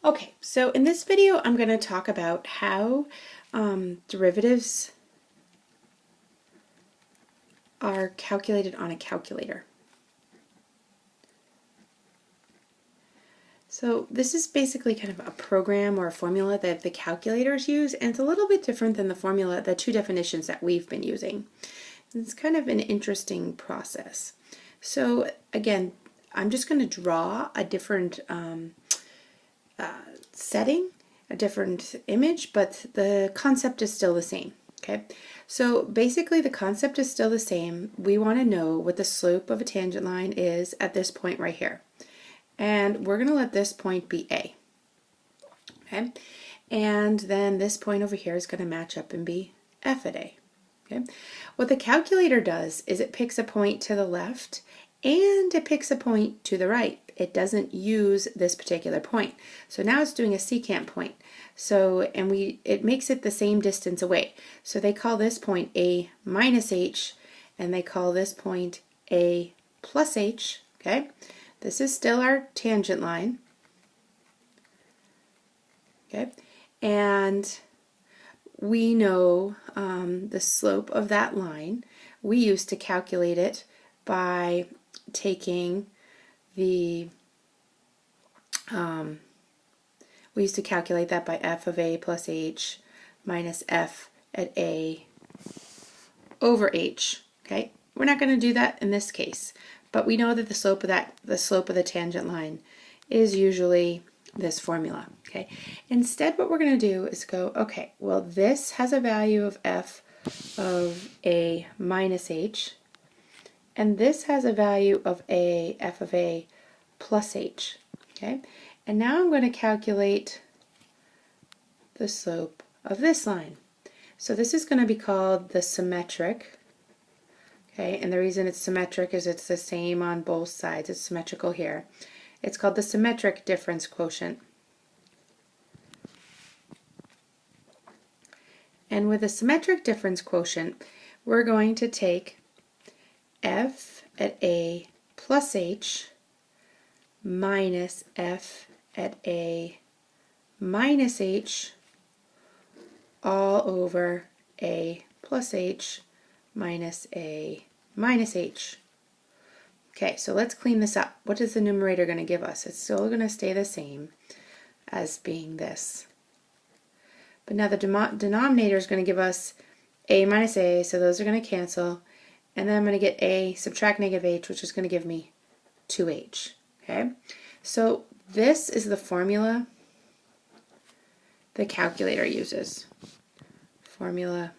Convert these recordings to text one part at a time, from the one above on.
Okay, so in this video I'm going to talk about how derivatives are calculated on a calculator. So this is basically kind of a program or a formula that the calculators use, and it's a little bit different than the two definitions that we've been using. It's kind of an interesting process. So again, I'm just going to draw a different setting, a different image, but the concept is still the same. Okay, so basically the concept is still the same. We want to know what the slope of a tangent line is at this point right here. And we're going to let this point be A. Okay, and then this point over here is going to match up and be F at A. Okay, what the calculator does is it picks a point to the left and it picks a point to the right. It doesn't use this particular point. So now it's doing a secant point. So, and it makes it the same distance away. So they call this point A minus H, and they call this point A plus H. Okay, this is still our tangent line. Okay, and we know the slope of that line. We used to calculate it by taking the we used to calculate that by f of a plus h minus f at a over h. Okay, we're not going to do that in this case, but we know that the slope of the tangent line is usually this formula. Okay, instead what we're going to do is go, okay, well this has a value of f of a minus h, and this has a value of a f of a plus h. Okay, and now I'm going to calculate the slope of this line. So this is going to be called the symmetric. Okay, and the reason it's symmetric is it's the same on both sides. It's symmetrical here. It's called the symmetric difference quotient. And with a symmetric difference quotient, we're going to take f at a plus h minus f at a minus h all over a plus h minus a minus h. Okay, so let's clean this up. What is the numerator going to give us? It's still going to stay the same as being this. But now the denominator is going to give us a minus a, so those are going to cancel. And then I'm going to get a, subtract negative h, which is going to give me 2h. Okay, so this is the formula the calculator uses. Formula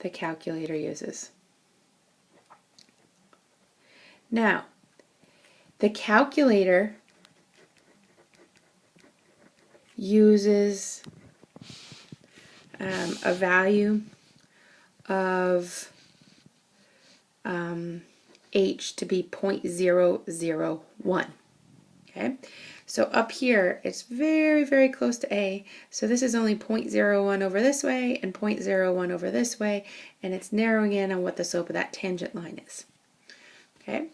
the calculator uses. Now, the calculator uses a value of h to be 0.001. Okay, so up here it's very, very close to a, so this is only 0.01 over this way and 0.01 over this way, and it's narrowing in on what the slope of that tangent line is. Okay,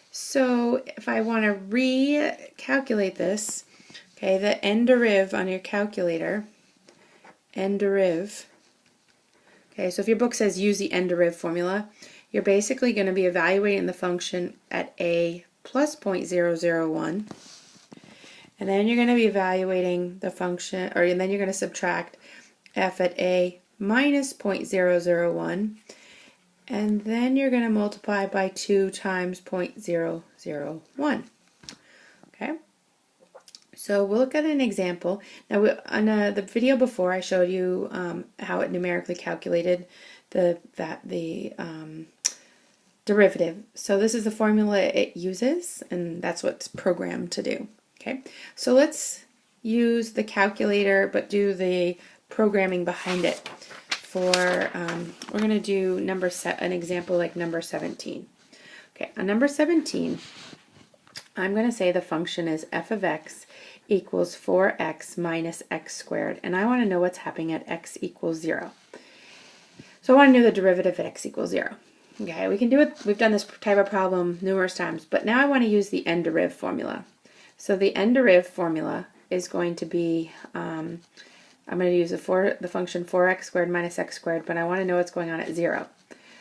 so if I want to recalculate this, okay, the n deriv on your calculator, n deriv, okay, so if your book says use the n deriv formula, you're basically going to be evaluating the function at a plus 0.001, and then you're going to be evaluating the function, and then you're going to subtract f at a minus 0.001, and then you're going to multiply by 2 times 0.001. Okay, so we'll look at an example. Now, on the video before, I showed you how it numerically calculated the derivative. So this is the formula it uses, and that's what's programmed to do. Okay, so let's use the calculator but do the programming behind it. For we're going to do an example like number 17. Okay, on number 17, I'm going to say the function is f of x equals 4x minus x squared, and I want to know what's happening at x equals 0. So I want to know the derivative at x equals 0. Okay, we can do it. We've done this type of problem numerous times, but now I want to use the n deriv formula. So the end derivative formula is going to be, I'm going to use the function 4x squared minus x squared, but I want to know what's going on at 0.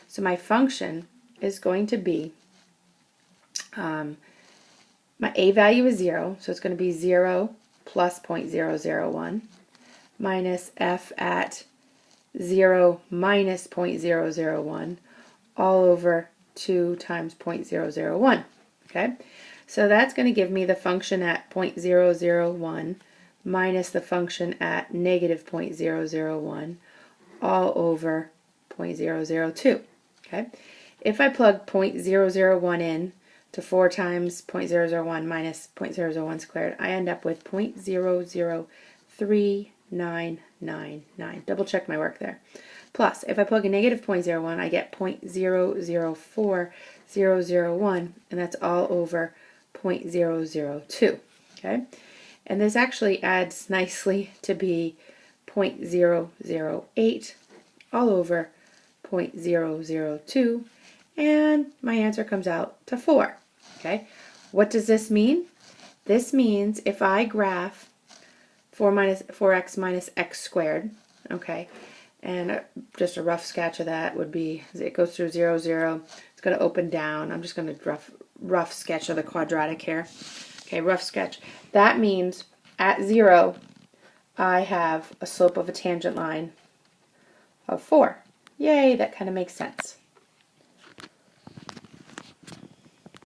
So my function is going to be, my a value is 0, so it's going to be 0 plus 0.001 minus f at 0 minus 0.001 all over 2 times 0.001. Okay, so that's going to give me the function at 0.001 minus the function at negative 0.001 all over 0.002. Okay, if I plug 0.001 in to 4 times 0.001 minus 0.001 squared, I end up with 0.003999. Double check my work there. Plus, if I plug a negative 0.01, I get 0.004001, and that's all over 0.002. Okay, and this actually adds nicely to be 0.008 all over 0.002, and my answer comes out to 4. Okay, what does this mean? This means if I graph 4x minus x squared, okay, and just a rough sketch of that would be, it goes through 0, 0, it's going to open down. I'm just going to rough sketch of the quadratic here. Okay, rough sketch. That means at 0, I have a slope of a tangent line of 4. Yay, that kind of makes sense.